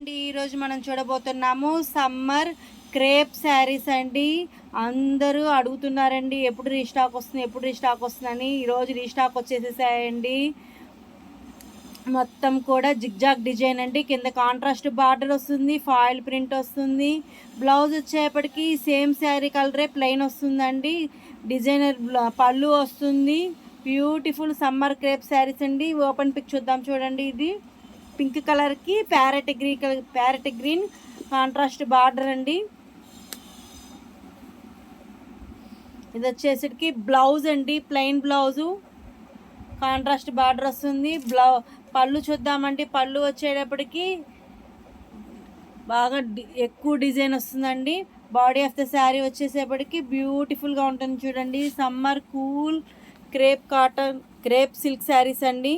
ఈరోజు మనం చూడబోతున్నాము సమ్మర్ క్రేప్ శారీస్ అండి. అందరూ అడుగుతున్నారండి ఎప్పుడు రీస్టాక్ వస్తుంది, ఎప్పుడు రీస్టాక్ వస్తుందని. ఈరోజు రీస్టాక్ వచ్చేసేసాయండి. మొత్తం కూడా జిగ్జాగ్ డిజైన్ అండి. కింద కాంట్రాస్ట్ బార్డర్ వస్తుంది, ఫాయిల్ ప్రింట్ వస్తుంది. బ్లౌజ్ వచ్చేపటికి సేమ్ శారీ కలరే ప్లెయిన్ వస్తుందండి. డిజైనర్ పళ్ళు వస్తుంది. బ్యూటిఫుల్ సమ్మర్ క్రేప్ శారీస్ అండి. ఓపెన్ పిక్ చూద్దాం చూడండి. ఇది పింక్ కలర్కి ప్యారెట్ గ్రీన్ కాంట్రాస్ట్ బార్డర్ అండి. ఇది వచ్చేసరికి బ్లౌజ్ అండి, ప్లెయిన్ బ్లౌజు కాంట్రాస్ట్ బార్డర్ వస్తుంది. పళ్ళు చూద్దామండి. పళ్ళు వచ్చేటప్పటికి బాగా ఎక్కువ డిజైన్ వస్తుందండి. బాడీ ఆఫ్ ద శారీ వచ్చేసేపటికి బ్యూటిఫుల్గా ఉంటుంది చూడండి. Summer cool crepe silk saris అండి.